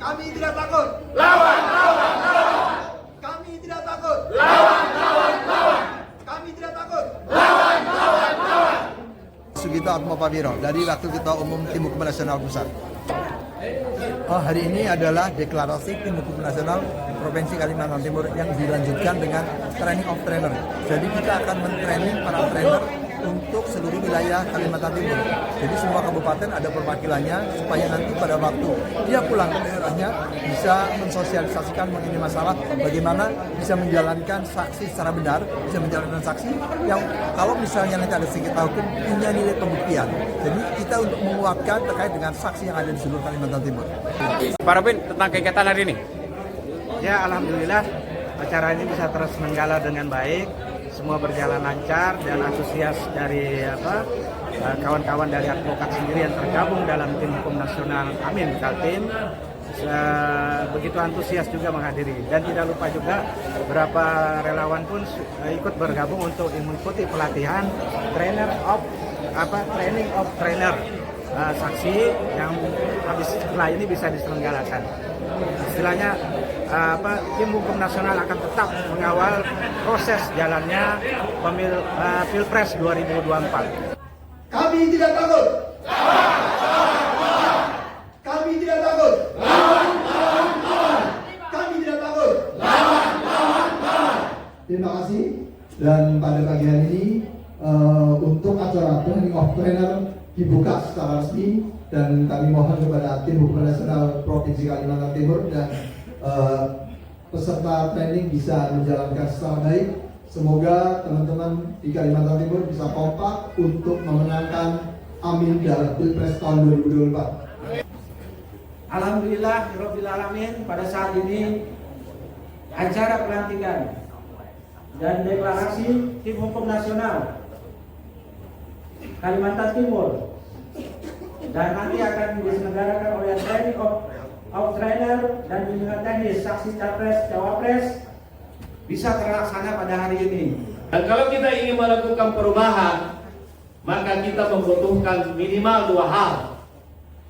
Kami tidak takut. Lawan, lawan, lawan. Kami tidak takut. Lawan, lawan, lawan. Kami tidak takut. Lawan, lawan, lawan. Sugito Atmopawiro dari Wakil Ketua Umum Tim Hukum Nasional Pusat. Hari ini adalah deklarasi Tim Hukum Nasional Provinsi Kalimantan Timur yang dilanjutkan dengan training of trainer. Jadi kita akan men-training para trainer untuk seluruh wilayah Kalimantan Timur. Jadi semua kabupaten ada perwakilannya supaya nanti pada waktu dia pulang ke daerahnya bisa mensosialisasikan mengenai masalah bagaimana bisa menjalankan saksi secara benar, bisa menjalankan saksi yang kalau misalnya nanti ada sengketa hukum punya nilai pembuktian. Jadi kita untuk menguatkan terkait dengan saksi yang ada di seluruh Kalimantan Timur. Pak Robin, tentang kegiatan hari ini? Ya, alhamdulillah acara ini bisa terus menggala dengan baik, semua berjalan lancar dan antusias dari kawan-kawan dari advokat sendiri yang tergabung dalam Tim Hukum Nasional Amin Kaltim begitu antusias juga menghadiri, dan tidak lupa juga beberapa relawan pun ikut bergabung untuk mengikuti pelatihan training of trainer saksi yang habis setelah ini bisa diselenggarakan. Istilahnya Tim Hukum Nasional akan tetap mengawal proses jalannya Pilpres 2024. Kami tidak takut. Kami tidak takut. Kami tidak takut. Terima kasih. Dan pada pagi hari ini untuk acara training of trainer dibuka secara resmi, dan kami mohon kepada Tim Hukum Nasional Provinsi Kalimantan Timur dan peserta training bisa menjalankan secara baik. Semoga teman-teman di Kalimantan Timur bisa kompak untuk memenangkan Amin dalam Pilpres tahun 2024. Alhamdulillah, Rabbil Alamin, pada saat ini acara pelantikan dan deklarasi Tim Hukum Nasional Kalimantan Timur dan nanti akan diselenggarakan oleh training of trainer dan bimbingan teknis saksi capres cawapres bisa terlaksana pada hari ini. Dan kalau kita ingin melakukan perubahan, maka kita membutuhkan minimal dua hal.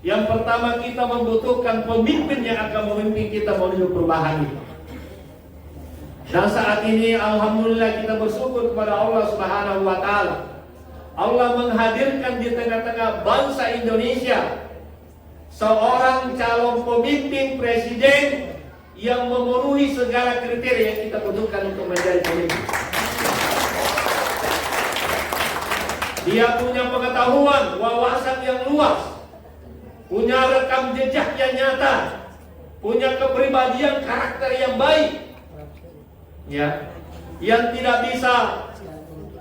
Yang pertama, kita membutuhkan pemimpin yang akan memimpin kita menuju perubahan itu. Dan saat ini alhamdulillah kita bersyukur kepada Allah Subhanahu wa taala. Allah menghadirkan di tengah-tengah bangsa Indonesia seorang calon pemimpin presiden yang memenuhi segala kriteria yang kita butuhkan untuk menjadi pemimpin. Dia punya pengetahuan, wawasan yang luas, punya rekam jejak yang nyata, punya kepribadian karakter yang baik, ya, yang tidak bisa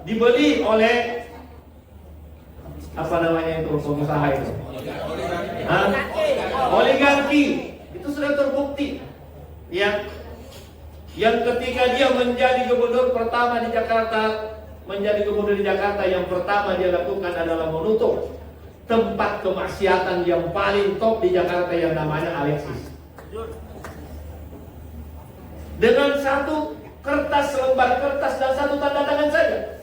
dibeli oleh pengusaha itu, oligarki. Itu sudah terbukti, ya. Yang ketika dia menjadi gubernur pertama di Jakarta, yang pertama dia lakukan adalah menutup tempat kemaksiatan yang paling top di Jakarta yang namanya Alexis. Dengan satu kertas, lembar kertas dan satu tanda tangan saja,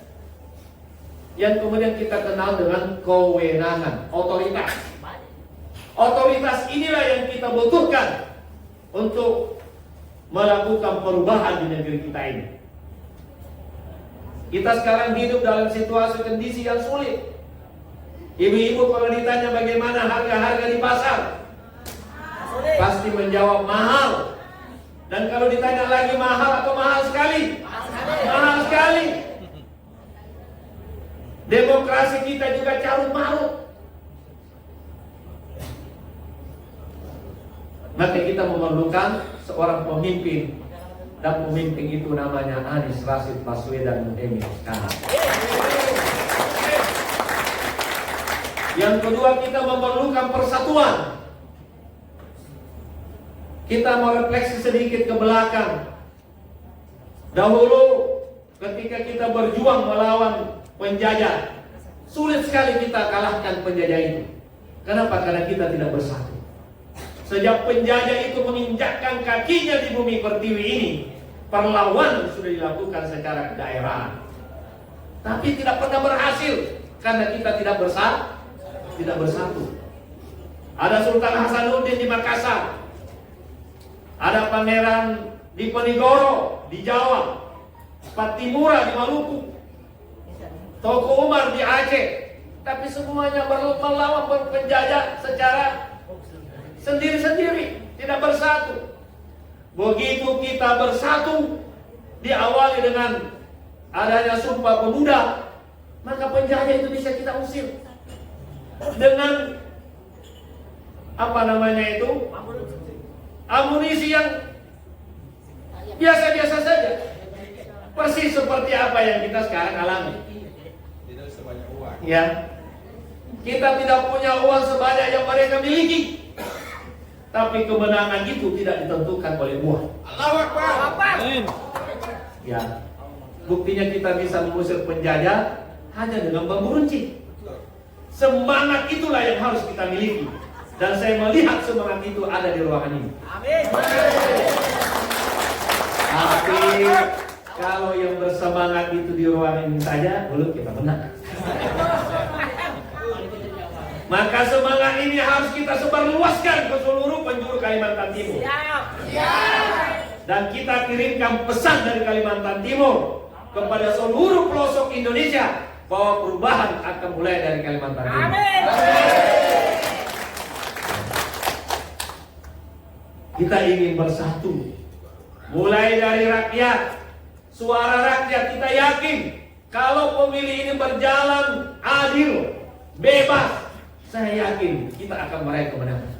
yang kemudian kita kenal dengan kewenangan, otoritas. Otoritas inilah yang kita butuhkan untuk melakukan perubahan di negeri kita ini. Kita sekarang hidup dalam situasi kondisi yang sulit. Ibu-ibu kalau ditanya bagaimana harga-harga di pasar, pasti menjawab mahal. Dan kalau ditanya lagi mahal atau mahal sekali? Mahal sekali. Demokrasi kita juga carut marut. Maka kita memerlukan seorang pemimpin, dan pemimpin itu namanya Anies Rashid Baswedan Mohaimin Iskandar. Yang kedua, kita memerlukan persatuan. Kita mau refleksi sedikit ke belakang. Dahulu ketika kita berjuang melawan penjajah, sulit sekali kita kalahkan penjajah itu. Kenapa? Karena kita tidak bersatu. Sejak penjajah itu menginjakkan kakinya di bumi pertiwi ini, perlawanan sudah dilakukan secara kedaerahan, tapi tidak pernah berhasil karena kita tidak bersatu. Ada Sultan Hasanuddin di Makassar, ada Pangeran Diponegoro di Jawa, Patimura di Maluku, Toko Umar di Aceh, tapi semuanya melawan penjajah secara sendiri-sendiri, tidak bersatu. Begitu kita bersatu, diawali dengan adanya Sumpah Pemuda, maka penjajah itu bisa kita usir dengan amunisi yang biasa-biasa saja, persis seperti apa yang kita sekarang alami. Tidak sebanyak uang. Ya, kita tidak punya uang sebanyak yang mereka miliki, tapi kemenangan itu tidak ditentukan oleh uang. Allahu Akbar. Ya, buktinya kita bisa mengusir penjajah hanya dengan bambu runcing. Semangat itulah yang harus kita miliki, dan saya melihat semangat itu ada di ruangan ini. Amin. Tapi kalau yang bersemangat itu di ruangan ini saja, belum kita menang. Maka semangat ini harus kita sebarluaskan ke seluruh penjuru Kalimantan Timur. Dan kita kirimkan pesan dari Kalimantan Timur kepada seluruh pelosok Indonesia bahwa perubahan akan mulai dari Kalimantan Timur. Kita ingin bersatu, mulai dari rakyat, suara rakyat. Kita yakin kalau pemilih ini berjalan adil, bebas, saya yakin kita akan meraih kemenangan.